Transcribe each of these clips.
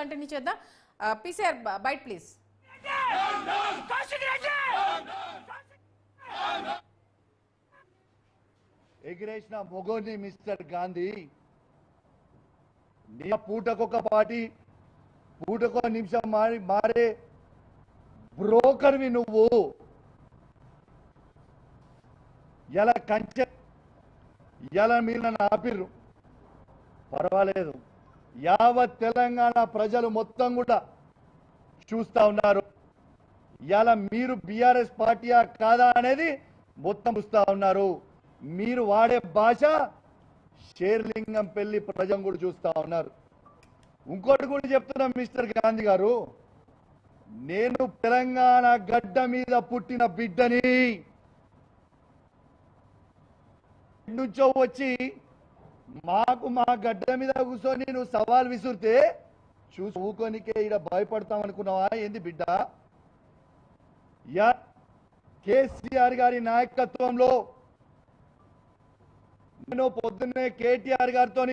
Continue చేద్దాం. PCR bite please. ఎగిరేసిన మొగోని మిస్టర్ గాంధీ, నీ పూటకొక పార్టీ పూటకో నిమిషం మారే బ్రోకర్వి నువ్వు. ఎలా కంచె ఎలా మీరు నన్ను ఆపిర్రు పర్వాలేదు, యావత్ తెలంగాణ ప్రజలు మొత్తం కూడా చూస్తా ఉన్నారు. ఇలా మీరు బీఆర్ఎస్ పార్టీయా కాదా అనేది మొత్తం చూస్తా ఉన్నారు. మీరు వాడే భాష షేర్లింగం పెళ్లి ప్రజలు కూడా చూస్తా ఉన్నారు. ఇంకోటి కూడా చెప్తున్నా మిస్టర్ గాంధీ గారు, నేను తెలంగాణ గడ్డ మీద పుట్టిన బిడ్డని. నుంచో వచ్చి మాకు మా గడ్డ మీద కూర్చొని నువ్వు సవాల్ విసురితే చూసి ఊకోనికే ఇక్కడ భయపడతాం అనుకున్నావా ఏంది బిడ్డ? కేసీఆర్ గారి నాయకత్వంలో నేను పొద్దున్నే కేటీఆర్ గారితో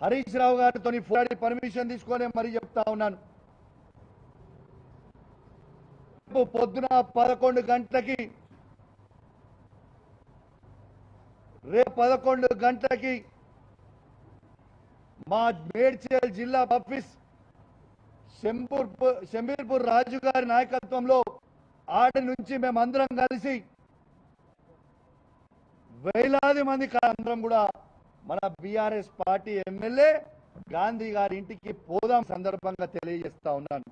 హరీష్ రావు గారితో ఫోన్ పర్మిషన్ తీసుకొని మరీ చెప్తా ఉన్నాను. పొద్దున 11 గంటలకి రేపు 11 గంటలకి మా మేడ్చల్ జిల్లా ఆఫీస్ షంబీర్పూర్ రాజు గారి నాయకత్వంలో ఆడి నుంచి మేమందరం కలిసి వేలాది మంది అందరం కూడా మన బీఆర్ఎస్ పార్టీ ఎమ్మెల్యే గాంధీ గారి ఇంటికి పోదాం సందర్భంగా తెలియజేస్తా ఉన్నాను.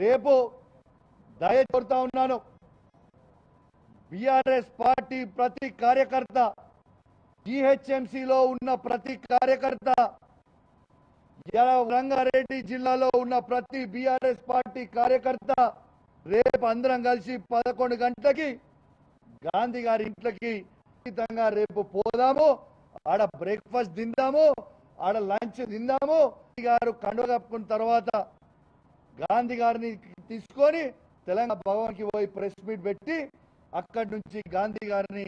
రేపు దయచేస్తా ఉన్నాను, బీఆర్ఎస్ పార్టీ ప్రతి కార్యకర్త, జీహెచ్ఎంసీలో ఉన్న ప్రతి కార్యకర్త, రంగారెడ్డి జిల్లాలో ఉన్న ప్రతి బీఆర్ఎస్ పార్టీ కార్యకర్త రేపు అందరం కలిసి 11 గంటలకి గాంధీ గారి ఇంట్లోకి ఖచ్చితంగా రేపు పోదాము. ఆడ బ్రేక్ఫాస్ట్ తిందాము, ఆడ లంచ్ తిందాము. గారు కండువ కప్పుకున్న తర్వాత గాంధీ గారిని తీసుకొని తెలంగాణ భవన్కి పోయి ప్రెస్ మీట్ పెట్టి అక్కడి నుంచి గాంధీ గారిని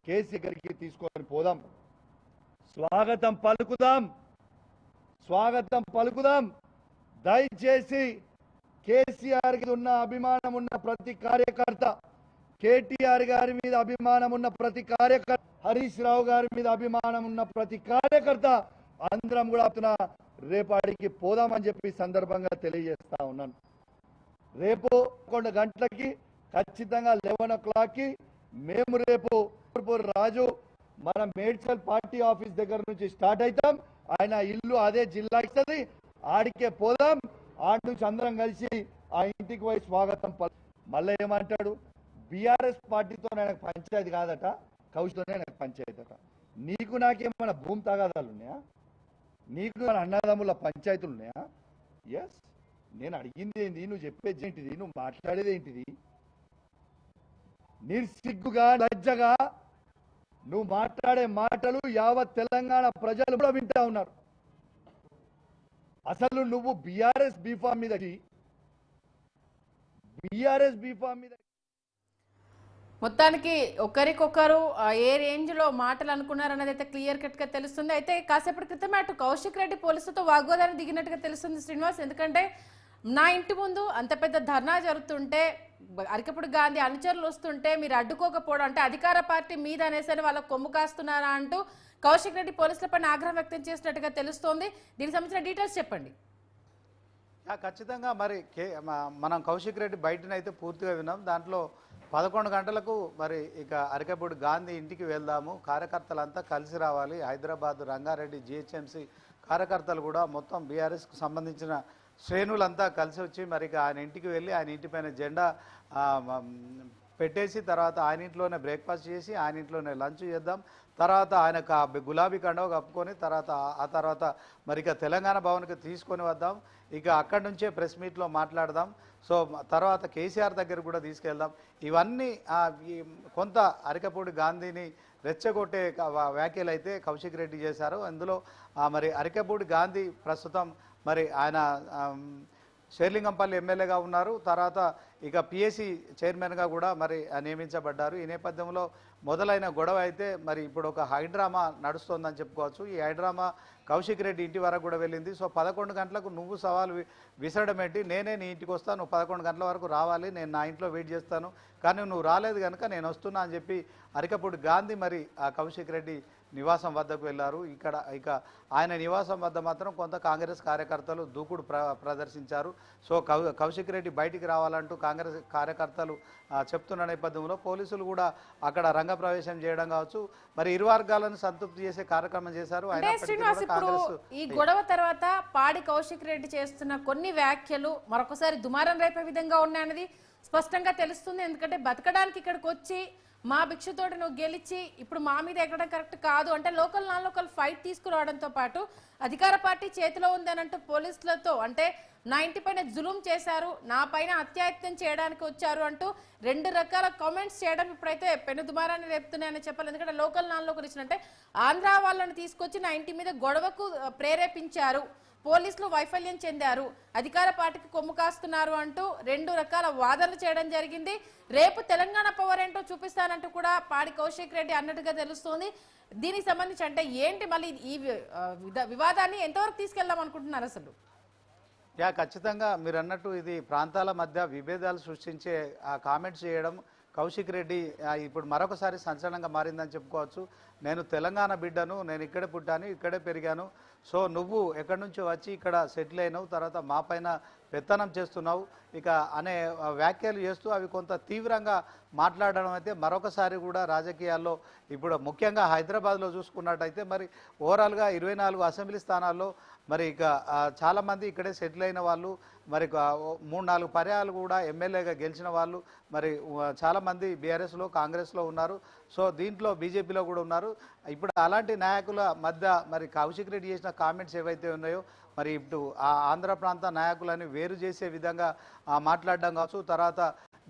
కేసీ గారికి తీసుకొని పోదాం. స్వాగతం పలుకుదాం, స్వాగతం పలుకుదాం. దయచేసి కేసీఆర్ ఉన్న అభిమానం ఉన్న ప్రతి కార్యకర్త, కేటీఆర్ గారి మీద అభిమానం ఉన్న ప్రతి కార్యకర్త, హరీష్ రావు గారి మీద అభిమానం ఉన్న ప్రతి కార్యకర్త అందరం కూడా రేపాడికి పోదామని చెప్పి సందర్భంగా తెలియజేస్తా ఉన్నాను. రేపు 11 గంటలకి ఖచ్చితంగా 11 o'clockకి మేము రేపు రాజు మన మేడ్చల్ పార్టీ ఆఫీస్ దగ్గర నుంచి స్టార్ట్ అవుతాం. ఆయన ఇల్లు అదే జిల్లా ఇస్తుంది, ఆడికే పోదాం. ఆడి నుంచి అందరం కలిసి ఆ ఇంటికి పోయి స్వాగతం మళ్ళీ ఏమంటాడు, బీఆర్ఎస్ పార్టీతో నాకు పంచాయతీ కాదట, కౌశితోనే నాకు పంచాయతీ అట. నీకు నాకేమైనా భూమి తగాదాలు ఉన్నాయా? నీకు మన అన్నదమ్ముల పంచాయతీలు ఉన్నాయా? ఎస్, నేను అడిగింది ఏంటి, నువ్వు చెప్పేది ఏంటిది, నువ్వు మాట్లాడేది ఏంటిది? నిర్సిగ్గుగా లజ్జగా నువ్వు మాట్లాడే మాటలు యావత్ తెలంగాణ ప్రజలు కూడా వింటా ఉన్నారు. అసలు నువ్వు బీఆర్ఎస్ బీఫామ్ మీద మొత్తానికి ఒకరికొకరు ఏ రేంజ్ లో మాటలు అనుకున్నారన్నది అయితే క్లియర్ కట్ గా తెలుస్తుంది. అయితే కాసేపటి క్రితమే అటు కౌశిక్ రెడ్డి పోలీసులతో వాగ్వాదాన్ని దిగినట్టుగా తెలుస్తుంది శ్రీనివాస్. ఎందుకంటే నా ఇంటి ముందు అంత పెద్ద ధర్నా జరుగుతుంటే, అరికపుడు గాంధీ అనుచరులు వస్తుంటే మీరు అడ్డుకోకపోవడం అంటే అధికార పార్టీ మీద అనేసరి వాళ్ళకు కొమ్ము కాస్తున్నారా అంటూ కౌశిక్ రెడ్డి పోలీసులపై ఆగ్రహం వ్యక్తం చేసినట్టుగా తెలుస్తోంది. దీనికి సంబంధించిన డీటెయిల్స్ చెప్పండి. ఖచ్చితంగా మరి మనం కౌశిక్ రెడ్డి బయటనైతే పూర్తిగా విన్నాం. దాంట్లో 11 గంటలకు మరి ఇక అరికపుడు గాంధీ ఇంటికి వెళ్దాము, కార్యకర్తలంతా కలిసి రావాలి. హైదరాబాద్ రంగారెడ్డి జిహెచ్ఎంసీ కార్యకర్తలు కూడా మొత్తం బీఆర్ఎస్కు సంబంధించిన శ్రేణులంతా కలిసి వచ్చి మరి ఆయన ఇంటికి వెళ్ళి ఆయన ఇంటిపైన జెండా పెట్టేసి తర్వాత ఆయన ఇంట్లోనే బ్రేక్ఫాస్ట్ చేసి ఆయన ఇంట్లోనే లంచ్ చేద్దాం. తర్వాత ఆయనకు గులాబీ కండవ కప్పుకొని ఆ తర్వాత మరి ఇక తెలంగాణ భవన్కి తీసుకొని వద్దాం. ఇక అక్కడి నుంచే ప్రెస్ మీట్లో మాట్లాడదాం. సో తర్వాత కేసీఆర్ దగ్గర కూడా తీసుకెళ్దాం. ఇవన్నీ కొంత అరికపూడి గాంధీని రెచ్చగొట్టే వ్యాఖ్యలు అయితే కౌశిక్ రెడ్డి చేశారు. అందులో మరి అరికపూడి గాంధీ ప్రస్తుతం మరి ఆయన షేర్లింగంపల్లి ఎమ్మెల్యేగా ఉన్నారు. తర్వాత ఇక పిఎస్సి చైర్మన్గా కూడా మరి నియమించబడ్డారు. ఈ నేపథ్యంలో మొదలైన గొడవ అయితే మరి ఇప్పుడు ఒక హైడ్రామా నడుస్తోందని చెప్పుకోవచ్చు. ఈ హైడ్రామా కౌశిక్ రెడ్డి ఇంటి వరకు కూడా వెళ్ళింది. సో 11 గంటలకు నువ్వు సవాల్ విసరడం ఏంటి, నేనే నీ ఇంటికి వస్తాను, నువ్వు 11 గంటల వరకు రావాలి, నేను నా ఇంట్లో వెయిట్ చేస్తాను, కానీ నువ్వు రాలేదు కనుక నేను వస్తున్నా అని చెప్పి అరికపూడి గాంధీ మరి ఆ కౌశిక్ రెడ్డి నివాసం వద్దకు వెళ్ళారు. ఇక ఆయన నివాసం వద్ద మాత్రం కొంత కాంగ్రెస్ కార్యకర్తలు దూకుడు ప్రదర్శించారు. సో కౌశిక్ రెడ్డి బయటికి రావాలంటూ కాంగ్రెస్ కార్యకర్తలు చెప్తున్న నేపథ్యంలో పోలీసులు కూడా అక్కడ రంగప్రవేశం చేయడం కావచ్చు, మరి ఇరు వర్గాలను సంతృప్తి చేసే కార్యక్రమం చేశారు. ఈ గొడవ తర్వాత పాడి కౌశిక్ రెడ్డి చేస్తున్న కొన్ని వ్యాఖ్యలు మరొకసారి దుమారం రేపే విధంగా ఉన్నాయన్నది స్పష్టంగా తెలుస్తుంది. ఎందుకంటే బతకడానికి ఇక్కడికి వచ్చి మా భిక్షతోటి నువ్వు గెలిచి ఇప్పుడు మా మీద ఎక్కడం కరెక్ట్ కాదు అంటే లోకల్ నాన్ లోకల్ ఫైట్ తీసుకురావడంతో పాటు అధికార పార్టీ చేతిలో ఉంది అని అంటూ పోలీసులతో అంటే నా ఇంటి పైన జులుం చేశారు, నా పైన అత్యాయత్నం చేయడానికి వచ్చారు అంటూ 2 రకాల కామెంట్స్ చేయడం ఇప్పుడైతే పెను దుమారాన్ని రేపుతున్నాయని చెప్పాలి. ఎందుకంటే లోకల్ నాన్ లోకల్ ఇచ్చినట్టే ఆంధ్ర వాళ్ళని తీసుకొచ్చి నా ఇంటి మీద గొడవకు ప్రేరేపించారు, పోలీసులు వైఫల్యం చెందారు, అధికార పార్టీకి కొమ్ము కాస్తున్నారు అంటూ 2 రకాల వాదనలు చేయడం జరిగింది. రేపు తెలంగాణ పవర్ ఏంటో చూపిస్తానంటూ కూడా పాడి కౌశిక్ రెడ్డి అన్నట్టుగా తెలుస్తోంది. దీనికి సంబంధించి అంటే ఏంటి మళ్ళీ ఈ వివాదాన్ని ఎంతవరకు తీసుకెళ్దాం అనుకుంటున్నారు అసలు? ఖచ్చితంగా మీరు అన్నట్టు ఇది ప్రాంతాల మధ్య విభేదాలు సృష్టించే కామెంట్స్ చేయడం కౌశిక్ రెడ్డి ఇప్పుడు మరొకసారి సంచలనంగా మారిందని చెప్పుకోవచ్చు. నేను తెలంగాణ బిడ్డను, నేను ఇక్కడే పుట్టాను, ఇక్కడే పెరిగాను, సో నువ్వు ఎక్కడి నుంచో వచ్చి ఇక్కడ సెటిల్ అయినావు, తర్వాత మా పైన పెత్తనం చేస్తున్నావు ఇక అనే వ్యాఖ్యలు చేస్తూ అవి కొంత తీవ్రంగా మాట్లాడడం అయితే మరొకసారి కూడా రాజకీయాల్లో ఇప్పుడు ముఖ్యంగా హైదరాబాద్లో చూసుకున్నట్టయితే మరి ఓవరాల్గా 24 అసెంబ్లీ స్థానాల్లో మరి ఇక చాలామంది ఇక్కడే సెటిల్ అయిన వాళ్ళు, మరి 3-4 పర్యాలు కూడా ఎమ్మెల్యేగా గెలిచిన వాళ్ళు మరి చాలామంది బీఆర్ఎస్లో కాంగ్రెస్లో ఉన్నారు. సో దీంట్లో బీజేపీలో కూడా ఉన్నారు. ఇప్పుడు అలాంటి నాయకుల మధ్య మరి కౌశిక్ రెడ్డి చేసిన కామెంట్స్ ఏవైతే ఉన్నాయో మరి ఇప్పుడు ఆ ఆంధ్ర ప్రాంత నాయకులని వేరు చేసే విధంగా మాట్లాడడం కావచ్చు, తర్వాత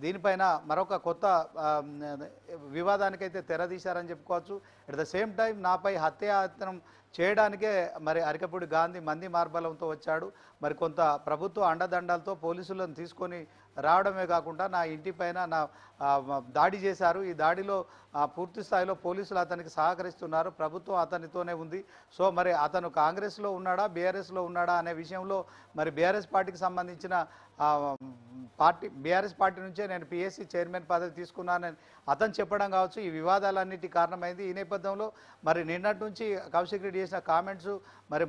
దీనిపైన మరొక కొత్త వివాదానికైతే తెరదీశారని చెప్పుకోవచ్చు. అట్ ద సేమ్ టైం నాపై హత్యాయత్నం చేయడానికే మరి అరికపూడి గాంధీ మంది మార్బలంతో వచ్చాడు, మరి కొంత ప్రభుత్వ అండదండలతో పోలీసులను తీసుకొని రావడమే కాకుండా నా ఇంటిపైన నా దాడి చేశారు. ఈ దాడిలో పూర్తి స్థాయిలో పోలీసులు అతనికి సహకరిస్తున్నారు, ప్రభుత్వం అతనితోనే ఉంది. సో మరి అతను కాంగ్రెస్లో ఉన్నాడా బీఆర్ఎస్లో ఉన్నాడా అనే విషయంలో మరి బీఆర్ఎస్ పార్టీకి సంబంధించిన బీఆర్ఎస్ పార్టీ నుంచే నేను పిఎస్సి చైర్మన్ పదవి తీసుకున్నానని అతను చెప్పడం కావచ్చు ఈ వివాదాలన్నిటి కారణమైంది. ఈ నేపథ్యంలో మరి నిన్నటి నుంచి కౌశిక్ రెడ్డి చేసిన కామెంట్స్ మరి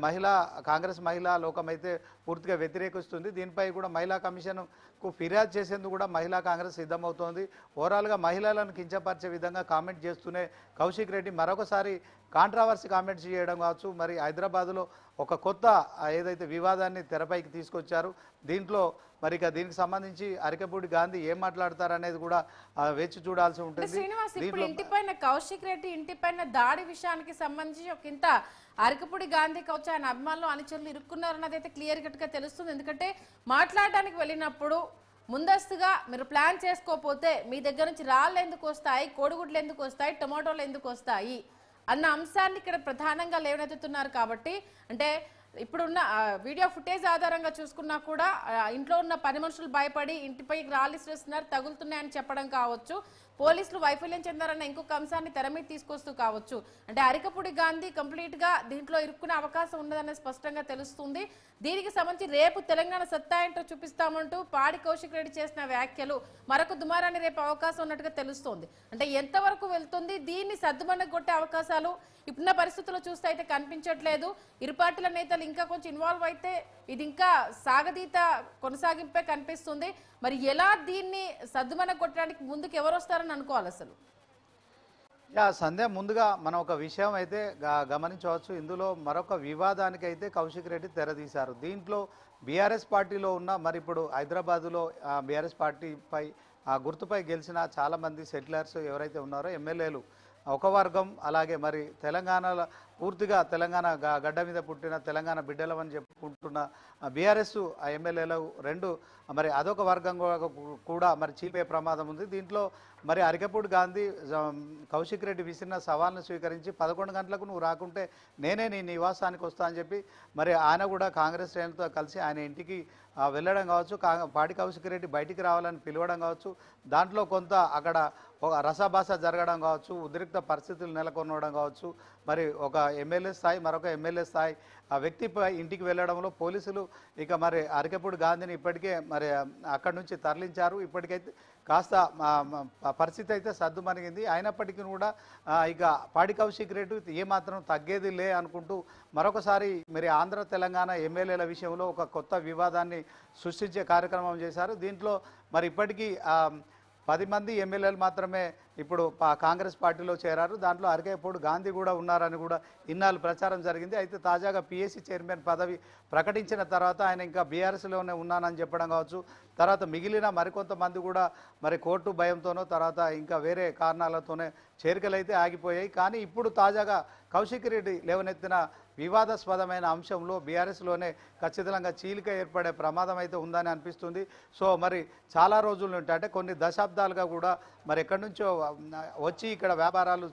కాంగ్రెస్ మహిళా లోకం అయితే పూర్తిగా వ్యతిరేకిస్తుంది. దీనిపై కూడా మహిళా కమిషన్కు ఫిర్యాదు చేసేందుకు కూడా మహిళా కాంగ్రెస్ సిద్ధమవుతోంది. ఓవరాల్గా మహిళలను కించపరిచే విధంగా కామెంట్ చేస్తూనే కౌశిక్ రెడ్డి మరొకసారి కాంట్రావర్సీ కామెంట్స్ చేయడం కావచ్చు, మరి హైదరాబాద్లో ఒక కొత్త ఏదైతే వివాదాన్ని తెరపైకి తీసుకొచ్చారు. దీంట్లో మరి ఇక దీనికి సంబంధించి అరికపూడి గాంధీ ఏం మాట్లాడతారనేది కూడా వేచి చూడాల్సి ఉంటుంది. శ్రీనివాస్, ఇప్పుడు ఇంటిపైన కౌశిక్ రెడ్డి ఇంటిపైన దాడి విషయానికి సంబంధించి ఒక ఇంత అరికపూడి గాంధీ కావచ్చు ఆయన అభిమానులు అనుచరులు ఇరుక్కున్నారన్నది అయితే క్లియర్ కట్ గా తెలుస్తుంది. ఎందుకంటే మాట్లాడడానికి వెళ్ళినప్పుడు ముందస్తుగా మీరు ప్లాన్ చేసుకోకపోతే మీ దగ్గర నుంచి రాళ్ళు ఎందుకు వస్తాయి, కోడిగుడ్లు ఎందుకు వస్తాయి, టొమాటోలు ఎందుకు వస్తాయి అన్న అంశాన్ని ఇక్కడ ప్రధానంగా లేవనెత్తుతున్నారు. కాబట్టి అంటే ఇప్పుడున్న వీడియో ఫుటేజ్ ఆధారంగా చూసుకున్నా కూడా ఇంట్లో ఉన్న 10 మనుషులు భయపడి ఇంటిపై రాళ్ళు ఇస్తున్నారు, తగులుతున్నాయని చెప్పడం కావచ్చు, పోలీసులు వైఫల్యం చెందారన్న ఇంకొక అంశాన్ని తెర మీద తీసుకొస్తూ కావచ్చు. అంటే అరికపూడి గాంధీ కంప్లీట్ గా దీంట్లో ఇరుక్కునే అవకాశం ఉండదనేది స్పష్టంగా తెలుస్తుంది. దీనికి సంబంధించి రేపు తెలంగాణ సత్తా ఏంటో చూపిస్తామంటూ పాడి కౌశిక్ రెడ్డి చేసిన వ్యాఖ్యలు మరొక దుమారాన్ని రేపు అవకాశం ఉన్నట్టుగా తెలుస్తోంది. అంటే ఎంతవరకు వెళ్తుంది, దీన్ని సద్దుమణకు కొట్టే అవకాశాలు ఇప్పుడున్న పరిస్థితుల్లో చూస్తే అయితే కనిపించట్లేదు. ఇరు పార్టీల నేతలు ఇంకా కొంచెం ఇన్వాల్వ్ అయితే ఇది ఇంకా సాగదీత కొనసాగింపే కనిపిస్తుంది. మరి ఎలా దీన్ని సద్దుమణకు కొట్టడానికి ముందుకు ఎవరు వస్తారని అనుకోవాలి అసలు? సంధ్య, ముందుగా మనం ఒక విషయం అయితే గమనించవచ్చు. ఇందులో మరొక వివాదానికి అయితే కౌశిక్ రెడ్డి తెరదీశారు. దీంట్లో బీఆర్ఎస్ పార్టీలో ఉన్న మరి ఇప్పుడు హైదరాబాదులో బీఆర్ఎస్ పార్టీపై గుర్తుపై గెలిచిన చాలామంది సెటిలర్స్ ఎవరైతే ఉన్నారో ఎమ్మెల్యేలు ఒక వర్గం, అలాగే మరి తెలంగాణలో పూర్తిగా తెలంగాణ గడ్డ మీద పుట్టిన తెలంగాణ బిడ్డలమని చెప్పుకుంటున్న బీఆర్ఎస్ ఎమ్మెల్యేలు రెండు మరి అదొక వర్గం కూడా మరి చీపే ప్రమాదం ఉంది. దీంట్లో మరి అరికపూడి గాంధీ కౌశిక్ రెడ్డి విసిరిన సవాల్ను స్వీకరించి 11 గంటలకు నువ్వు రాకుంటే నేనే నీ నివాసానికి వస్తా అని చెప్పి మరి ఆయన కూడా కాంగ్రెస్ శ్రేణులతో కలిసి ఆయన ఇంటికి వెళ్ళడం కావచ్చు, పాడి కౌశిక్ రెడ్డి బయటికి రావాలని పిలవడం కావచ్చు, దాంట్లో కొంత అక్కడ ఒక రసాభాస జరగడం కావచ్చు, ఉద్రిక్త పరిస్థితులు నెలకొనడం కావచ్చు, మరి ఒక ఎమ్మెల్యే స్థాయి మరొక ఎమ్మెల్యే స్థాయి ఆ వ్యక్తిపై ఇంటికి వెళ్ళడంలో పోలీసులు ఇక మరి అరికపూడి గాంధీని ఇప్పటికే మరి అక్కడి నుంచి తరలించారు. ఇప్పటికైతే కాస్త పరిస్థితి అయితే సద్దుమణిగింది. అయినప్పటికీ కూడా ఇక పాడి కౌశిక్ రెడ్డి ఏమాత్రం తగ్గేది లే అనుకుంటూ మరొకసారి మరి ఆంధ్ర తెలంగాణ ఎమ్మెల్యేల విషయంలో ఒక కొత్త వివాదాన్ని సృష్టించే కార్యక్రమం చేశారు. దీంట్లో మరి ఇప్పటికీ 10 మంది ఎమ్మెల్యేలు మాత్రమే ఇప్పుడు కాంగ్రెస్ పార్టీలో చేరారు. దాంట్లో అరికపూడి గాంధీ కూడా ఉన్నారని కూడా ఇన్నాళ్ళు ప్రచారం జరిగింది. అయితే తాజాగా పిఎస్సి చైర్మన్ పదవి ప్రకటించిన తర్వాత ఆయన ఇంకా బీఆర్ఎస్లోనే ఉన్నానని చెప్పడం కావచ్చు, తర్వాత మిగిలిన మరికొంతమంది కూడా మరి కోర్టు భయంతోనో తర్వాత ఇంకా వేరే కారణాలతోనే చేరికలు అయితే ఆగిపోయాయి. కానీ ఇప్పుడు తాజాగా కౌశిక్ రెడ్డి లేవనెత్తిన వివాదాస్పదమైన అంశంలో బీఆర్ఎస్లోనే ఖచ్చితంగా చీలిక ఏర్పడే ప్రమాదం అయితే ఉందని అనిపిస్తుంది. సో మరి చాలా రోజుల నుండి అంటే కొన్ని దశాబ్దాలుగా కూడా మరి ఎక్కడి నుంచో వచ్చి ఇక్కడ వ్యాపారాలు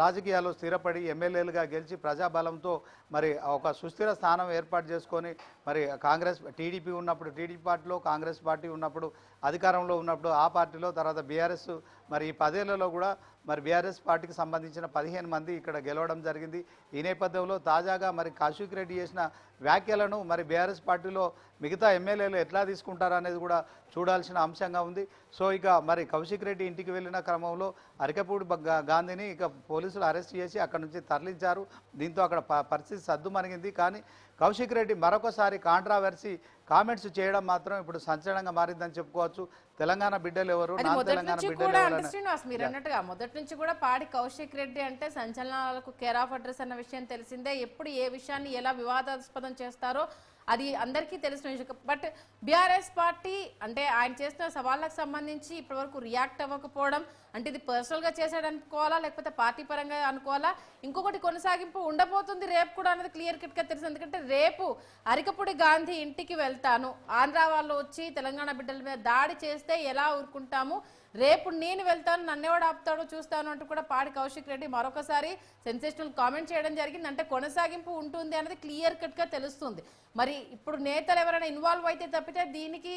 రాజకీయాలు స్థిరపడి ఎమ్మెల్యేలుగా గెలిచి ప్రజాబలంతో మరి ఒక సుస్థిర స్థానం ఏర్పాటు చేసుకొని మరి కాంగ్రెస్ టీడీపీ ఉన్నప్పుడు టీడీపీ పార్టీలో, కాంగ్రెస్ పార్టీ ఉన్నప్పుడు అధికారంలో ఉన్నప్పుడు ఆ పార్టీలో, తర్వాత బీఆర్ఎస్ మరి ఈ 10 ఏళ్లలో కూడా మరి బీఆర్ఎస్ పార్టీకి సంబంధించిన 15 మంది ఇక్కడ గెలవడం జరిగింది. ఈ నేపథ్యంలో తాజాగా మరి కౌశిక్ రెడ్డి చేసిన వ్యాఖ్యలను మరి బీఆర్ఎస్ పార్టీలో మిగతా ఎమ్మెల్యేలు ఎట్లా తీసుకుంటారు అనేది కూడా చూడాల్సిన అంశంగా ఉంది. సో ఇక మరి కౌశిక్ రెడ్డి ఇంటికి వెళ్ళిన క్రమంలో అరికపూడి గాంధీని ఇక పోలీసులు అరెస్ట్ చేసి అక్కడి నుంచి తరలించారు. దీంతో అక్కడ పరిస్థితి సద్దుమణిగింది. కానీ కౌశిక్ రెడ్డి మరొకసారి కాంట్రావర్సీ కామెంట్స్ చేయడం మాత్రం ఇప్పుడు సంచలనంగా మారిందని చెప్పుకోవచ్చు. తెలంగాణ బిడ్డలు ఎవరు, నా తెలంగాణ బిడ్డలు ఎవరు శ్రీనివాస్ మీరు అన్నట్టుగా మొదటి నుంచి కూడా పాడి కౌశిక్ రెడ్డి అంటే సంచలనాలకు కేర్ ఆఫ్ అడ్రస్ అన్న విషయం తెలిసిందే. ఎప్పుడు ఏ విషయాన్ని ఎలా వివాదాస్పదం చేస్తారో అది అందరికీ తెలిసిన విషయం. బట్ బీఆర్ఎస్ పార్టీ అంటే ఆయన చేస్తున్న సవాళ్ళకు సంబంధించి ఇప్పటివరకు రియాక్ట్ అవ్వకపోవడం అంటే ఇది పర్సనల్గా చేశాడు అనుకోవాలా లేకపోతే పార్టీ పరంగా అనుకోవాలా, ఇంకొకటి కొనసాగింపు ఉండబోతుంది రేపు కూడా అనేది క్లియర్ కట్గా తెలుసు. ఎందుకంటే రేపు అరికపూడి గాంధీ ఇంటికి వెళ్తాను, ఆంధ్ర వాళ్ళు వచ్చి తెలంగాణ బిడ్డల మీద దాడి చేస్తే ఎలా ఊరుకుంటాము, రేపు నేను వెళ్తాను నన్నెవడు ఆపుతాడో చూస్తాను అంటూ కూడా పాడి కౌశిక్ రెడ్డి మరొకసారి సెన్సేషనల్ కామెంట్ చేయడం జరిగింది. అంటే కొనసాగింపు ఉంటుంది అనేది క్లియర్ కట్గా తెలుస్తుంది. మరి ఇప్పుడు నేతలు ఎవరైనా ఇన్వాల్వ్ అయితే తప్పితే దీనికి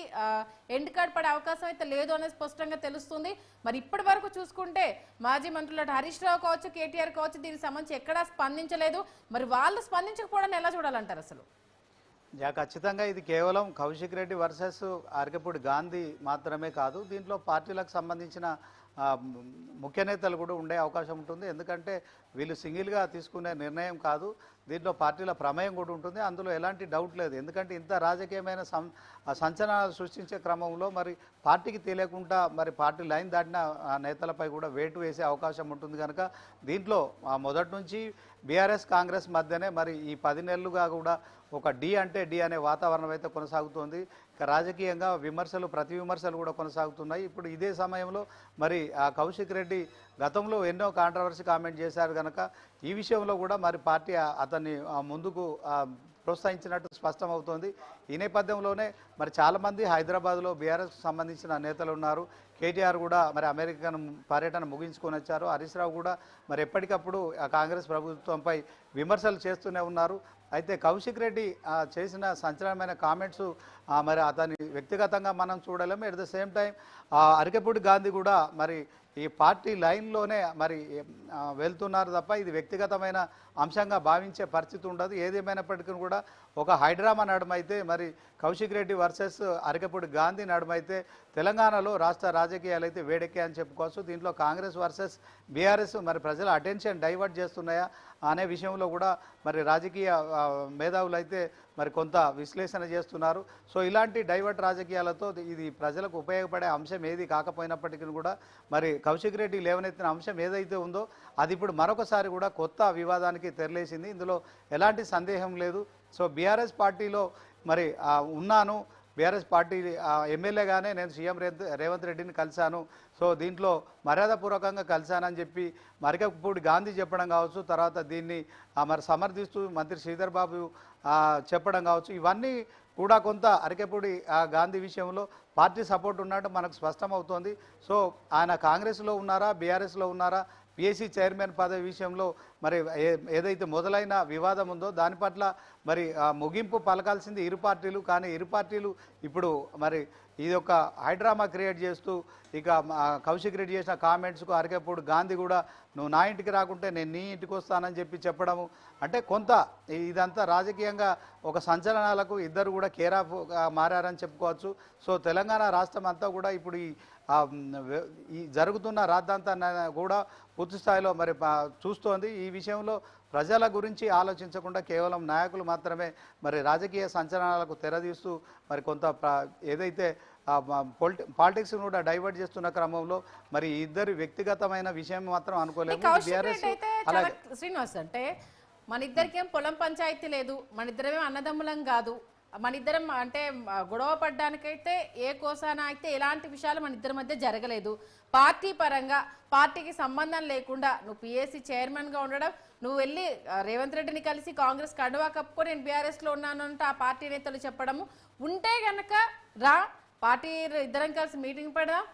ఎండ్ కార్డ్ పడే అవకాశం అయితే లేదు అనేది స్పష్టంగా తెలుస్తుంది. మరి ఇప్పటి వరకు చూసుకుంటే మాజీ మంత్రులు హరీష్ రావు కావచ్చు, కేటీఆర్ కావచ్చు దీనికి సంబంధించి ఎక్కడా స్పందించలేదు. మరి వాళ్ళు స్పందించకపోవడం ఎలా చూడాలంటారు అసలు? ఖచ్చితంగా ఇది కేవలం కౌశిక్ రెడ్డి వర్సెస్ అరికపూడి గాంధీ మాత్రమే కాదు, దీంట్లో పార్టీలకు సంబంధించిన ముఖ్య నేతలు కూడా ఉండే అవకాశం ఉంటుంది. ఎందుకంటే వీళ్ళు సింగిల్గా తీసుకునే నిర్ణయం కాదు, దీంట్లో పార్టీల ప్రమేయం కూడా ఉంటుంది, అందులో ఎలాంటి డౌట్ లేదు. ఎందుకంటే ఇంత రాజకీయమైన సంచలనాలు సృష్టించే క్రమంలో మరి పార్టీకి తెలియకుండా మరి పార్టీ లైన్ దాటిన నేతలపై కూడా వేటు వేసే అవకాశం ఉంటుంది. కనుక దీంట్లో మొదటి నుంచి బీఆర్ఎస్ కాంగ్రెస్ మధ్యనే మరి ఈ 10 నెలలుగా కూడా ఒక డి అంటే డి అనే వాతావరణం అయితే కొనసాగుతోంది. ఇక రాజకీయంగా విమర్శలు ప్రతి విమర్శలు కూడా కొనసాగుతున్నాయి. ఇప్పుడు ఇదే సమయంలో మరి కౌశిక్ రెడ్డి గతంలో ఎన్నో కాంట్రవర్సీ కామెంట్ చేశారు కనుక ఈ విషయంలో కూడా మరి పార్టీ అతన్ని ముందుకు ప్రోత్సహించినట్టు స్పష్టమవుతోంది. ఈ నేపథ్యంలోనే మరి చాలామంది హైదరాబాద్లో బీఆర్ఎస్కు సంబంధించిన నేతలు ఉన్నారు. కేటీఆర్ కూడా మరి అమెరికన్ పర్యటన ముగించుకొని వచ్చారు. హరీష్ రావు కూడా మరి ఎప్పటికప్పుడు కాంగ్రెస్ ప్రభుత్వంపై విమర్శలు చేస్తూనే ఉన్నారు. అయితే కౌశిక్ రెడ్డి చేసిన సంచలనమైన కామెంట్స్ మరి అతని వ్యక్తిగతంగా మనం చూడలేము. At the same time Arikapudi Gandhi కూడా మరి ఈ పార్టీ లైన్లోనే మరి వెళ్తున్నారు తప్ప ఇది వ్యక్తిగతమైన అంశంగా భావించే పరిస్థితి ఉండదు. ఏదేమైనప్పటికీ కూడా ఒక హైడ్రామా నడుమైతే మరి కౌశిక్ రెడ్డి వర్సెస్ అరికపూడి గాంధీ నడుమైతే తెలంగాణలో రాష్ట్ర రాజకీయాలు అయితే వేడెక్కాయని చెప్పుకోవచ్చు. దీంట్లో కాంగ్రెస్ వర్సెస్ బీఆర్ఎస్ మరి ప్రజల అటెన్షన్ డైవర్ట్ చేస్తున్నాయా అనే విషయంలో కూడా మరి రాజకీయ మేధావులు అయితే మరి కొంత విశ్లేషణ చేస్తున్నారు. సో ఇలాంటి డైవర్ట్ రాజకీయాలతో ఇది ప్రజలకు ఉపయోగపడే అంశం ఏది కాకపోయినప్పటికీ కూడా మరి కౌశిక్ రెడ్డి లేవనెత్తిన అంశం ఏదైతే ఉందో అది ఇప్పుడు మరొకసారి కూడా కొత్త వివాదానికి తెరలేసింది. ఇందులో ఎలాంటి సందేహం లేదు. సో బీఆర్ఎస్ పార్టీలో మరి ఉన్నాను బీఆర్ఎస్ పార్టీ ఎమ్మెల్యేగానే నేను సీఎం రేవంత్ రెడ్డిని కలిశాను, సో దీంట్లో మర్యాదపూర్వకంగా కలిశానని చెప్పి మరికపూడి గాంధీ చెప్పడం కావచ్చు, తర్వాత దీన్ని మరి సమర్థిస్తూ మంత్రి శ్రీధర్ బాబు చెప్పడం కావచ్చు, ఇవన్నీ కూడా కొంత అరికెపూడి గాంధీ విషయంలో పార్టీ సపోర్ట్ ఉన్నట్టు మనకు స్పష్టమవుతోంది. సో ఆయన కాంగ్రెస్లో ఉన్నారా, బీఆర్ఎస్లో ఉన్నారా, పిఎస్సి చైర్మన్ పదవి విషయంలో మరి ఏదైతే మొదలైన వివాదం ఉందో దాని పట్ల మరి ముగింపు పలకాల్సింది ఇరు పార్టీలు. కానీ ఇరు పార్టీలు ఇప్పుడు మరి ఇది ఒక హైడ్రామా క్రియేట్ చేస్తూ ఇక కౌశిక్ రెడ్డి చేసిన కామెంట్స్కు అరికెప్పుడు గాంధీ కూడా నువ్వు నా ఇంటికి రాకుంటే నేను నీ ఇంటికి వస్తానని చెప్పడము, అంటే కొంత ఇదంతా రాజకీయంగా ఒక సంచలనాలకు ఇద్దరు కూడా కేర్ ఆఫ్ మారారని చెప్పుకోవచ్చు. సో తెలంగాణ రాష్ట్రం అంతా కూడా ఇప్పుడు ఈ జరుగుతున్న రాద్ధాంతా కూడా పూర్తి స్థాయిలో మరి చూస్తోంది. ఈ విషయంలో ప్రజల గురించి ఆలోచించకుండా కేవలం నాయకులు మాత్రమే మరి రాజకీయ సంచలనాలకు తెరదీస్తూ మరి కొంత ఏదైతే పాలిటిక్స్ కూడా డైవర్ట్ చేస్తున్న క్రమంలో మరి ఇద్దరు వ్యక్తిగతమైన విషయం మాత్రం అనుకోలేదు. శ్రీనివాస్ అంటే మన ఇద్దరికేం పొలం పంచాయతీ లేదు, మన ఇద్దరేం అన్నదమ్ములం కాదు, మన ఇద్దరం అంటే గొడవ పడ్డానికైతే ఏ కోసాన అయితే ఎలాంటి విషయాలు మన ఇద్దరి మధ్య జరగలేదు. పార్టీ పరంగా పార్టీకి సంబంధం లేకుండా నువ్వు పిఎస్సి చైర్మన్గా ఉండడం, నువ్వు వెళ్ళి రేవంత్ రెడ్డిని కలిసి కాంగ్రెస్ కండువా కప్పుకొని నేను బీఆర్ఎస్లో ఉన్నాను అంటే ఆ పార్టీ నేతలు చెప్పడము ఉంటే గనక రా పార్టీ ఇద్దరం కలిసి మీటింగ్ పెడదాం,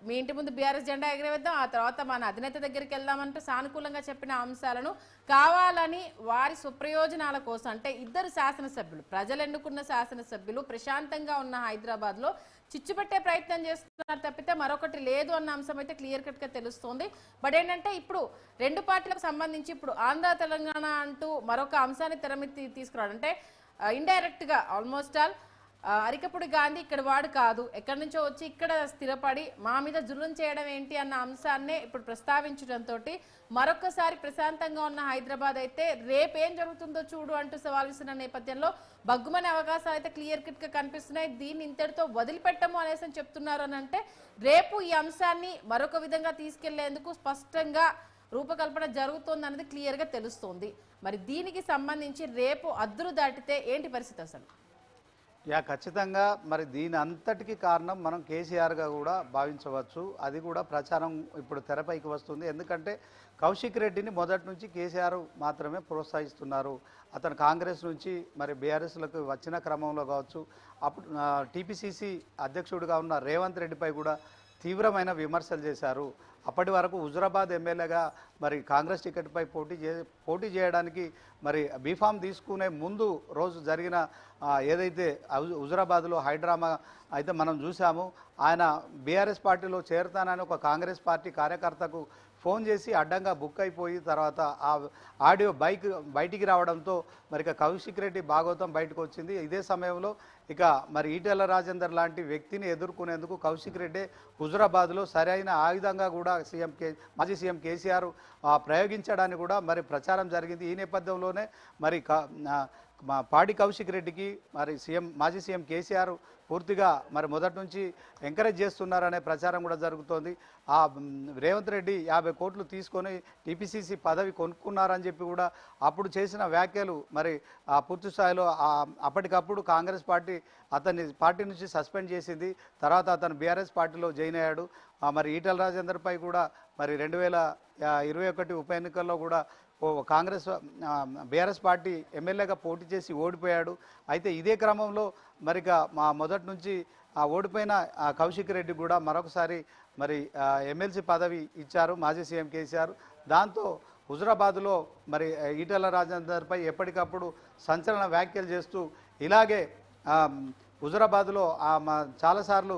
మీ ఇంటి ముందు బీఆర్ఎస్ జెండా ఎగరవేద్దాం, ఆ తర్వాత మన అధినేత దగ్గరికి వెళ్దామంటూ సానుకూలంగా చెప్పిన అంశాలను కావాలని వారి సుప్రయోజనాల కోసం అంటే ఇద్దరు శాసనసభ్యులు ప్రజలు ఎన్నుకున్న శాసనసభ్యులు ప్రశాంతంగా ఉన్న హైదరాబాద్లో చిచ్చుపెట్టే ప్రయత్నం చేస్తున్నారు తప్పితే మరొకటి లేదు అన్న అంశం అయితే క్లియర్ కట్గా తెలుస్తోంది. బట్ ఏంటంటే ఇప్పుడు రెండు పార్టీలకు సంబంధించి ఇప్పుడు ఆంధ్ర తెలంగాణ అంటూ మరొక అంశాన్ని తెరమితి తీసుకురావడం అంటే ఇండైరెక్ట్గా ఆల్మోస్ట్ ఆల్ అరికపూడి గాంధీ ఇక్కడ వాడు కాదు, ఎక్కడి నుంచో వచ్చి ఇక్కడ స్థిరపడి మా మీద జులుం చేయడం ఏంటి అన్న అంశాన్నే ఇప్పుడు ప్రస్తావించడంతో మరొకసారి ప్రశాంతంగా ఉన్న హైదరాబాద్ అయితే రేపేం జరుగుతుందో చూడు అంటూ సవాల్ విసిన నేపథ్యంలో బగ్గుమనే అవకాశాలు అయితే క్లియర్ కట్గా కనిపిస్తున్నాయి. దీన్ని ఇంతటితో వదిలిపెట్టము అనేసి చెప్తున్నారు అని అంటే రేపు ఈ అంశాన్ని మరొక విధంగా తీసుకెళ్లేందుకు స్పష్టంగా రూపకల్పన జరుగుతోంది అనేది క్లియర్గా తెలుస్తోంది. మరి దీనికి సంబంధించి రేపు అద్దులు దాటితే ఏంటి పరిస్థితి అసలు? ఖచ్చితంగా మరి దీని అంతటికి కారణం మనం కేసీఆర్గా కూడా భావించవచ్చు. అది కూడా ప్రచారం ఇప్పుడు తెరపైకి వస్తుంది. ఎందుకంటే కౌశిక్ రెడ్డిని మొదటి నుంచి కేసీఆర్ మాత్రమే ప్రోత్సహిస్తున్నారు. అతను కాంగ్రెస్ నుంచి మరి బీఆర్ఎస్లకు వచ్చిన క్రమంలో కావచ్చు, అప్పుడు టీపీసీసీ అధ్యక్షుడిగా ఉన్న రేవంత్ రెడ్డిపై కూడా తీవ్రమైన విమర్శలు చేశారు. అప్పటి వరకు హుజురాబాద్ ఎమ్మెల్యేగా మరి కాంగ్రెస్ టికెట్పై పోటీ చేయడానికి మరి బీఫామ్ తీసుకునే ముందు రోజు జరిగిన ఏదైతే హుజురాబాద్లో హైడ్రామా అయితే మనం చూసాము. ఆయన బీఆర్ఎస్ పార్టీలో చేరుతానని ఒక కాంగ్రెస్ పార్టీ కార్యకర్తకు ఫోన్ చేసి అడ్డంగా బుక్ అయిపోయి తర్వాత ఆ ఆడియో బయటికి రావడంతో మరి ఇక కౌశిక్ రెడ్డి భాగవతం బయటకు వచ్చింది. ఇదే సమయంలో ఇక మరి ఈటెల రాజేందర్ లాంటి వ్యక్తిని ఎదుర్కొనేందుకు కౌశిక్ రెడ్డి హుజురాబాద్లో సరైన ఆయుధంగా కూడా మాజీ సీఎం కేసీఆర్ ప్రయోగించడానికి కూడా మరి ప్రచారం జరిగింది. ఈ నేపథ్యంలోనే మరి పాడి కౌశిక్ రెడ్డికి మరి మాజీ సీఎం కేసీఆర్ పూర్తిగా మరి మొదటి నుంచి ఎంకరేజ్ చేస్తున్నారనే ప్రచారం కూడా జరుగుతోంది. ఆ రేవంత్ రెడ్డి 50 కోట్లు తీసుకొని టీపీసీసీ పదవి కొనుక్కున్నారని చెప్పి కూడా అప్పుడు చేసిన వ్యాఖ్యలు మరి పూర్తి స్థాయిలో అప్పటికప్పుడు కాంగ్రెస్ పార్టీ అతన్ని పార్టీ నుంచి సస్పెండ్ చేసింది. తర్వాత అతను బీఆర్ఎస్ పార్టీలో జాయిన్ అయ్యాడు. మరి ఈటెల రాజేందర్పై కూడా మరి 2021 ఉప ఎన్నికల్లో కూడా కాంగ్రెస్ బీఆర్ఎస్ పార్టీ ఎమ్మెల్యేగా పోటీ చేసి ఓడిపోయాడు. అయితే ఇదే క్రమంలో మరిక మొదటి నుంచి ఓడిపోయిన కౌశిక్ రెడ్డి కూడా మరొకసారి మరి ఎమ్మెల్సీ పదవి ఇచ్చారు మాజీ సీఎం కేసీఆర్. దాంతో హుజురాబాద్లో మరి ఈటెల రాజేందర్పై ఎప్పటికప్పుడు సంచలన వ్యాఖ్యలు చేస్తూ ఇలాగే హుజురాబాద్లో చాలాసార్లు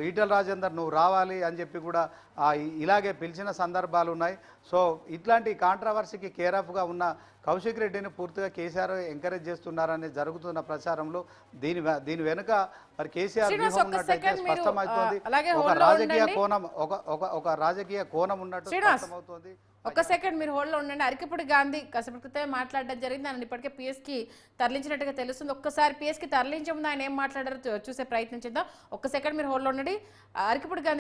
ఈటెల రాజేందర్ నువ్వు రావాలి అని చెప్పి కూడా ఇలాగే పిలిచిన సందర్భాలు ఉన్నాయి. సో ఇట్లాంటి కాంట్రవర్సీకి కేర్ ఆఫ్గా ఉన్న కౌశిక్ రెడ్డిని పూర్తిగా కేసీఆర్ ఎంకరేజ్ చేస్తున్నారని జరుగుతున్న ప్రచారంలో దీని వెనుక మరి కేసీఆర్ వ్యూహం ఉన్నట్టయితే స్పష్టమవుతోంది. ఒక రాజకీయ కోణం ఉన్నట్టు స్పష్టమవుతోంది. ఒక్క సెకండ్ మీరు హోల్డ్లో ఉండండి. అరికపూడి గాంధీ కాసేపటి క్రితమే మాట్లాడడం జరిగింది. ఆయన ఇప్పటికే పిఎస్కి తరలించినట్టుగా తెలుస్తుంది. ఒక్కసారి పిఎస్కి తరలించే ముందు ఆయన ఏం మాట్లాడారో చూసే ప్రయత్నం చేద్దాం. ఒక్క సెకండ్ మీరు హోల్డ్లో ఉండండి. అరికపూడి గాంధీ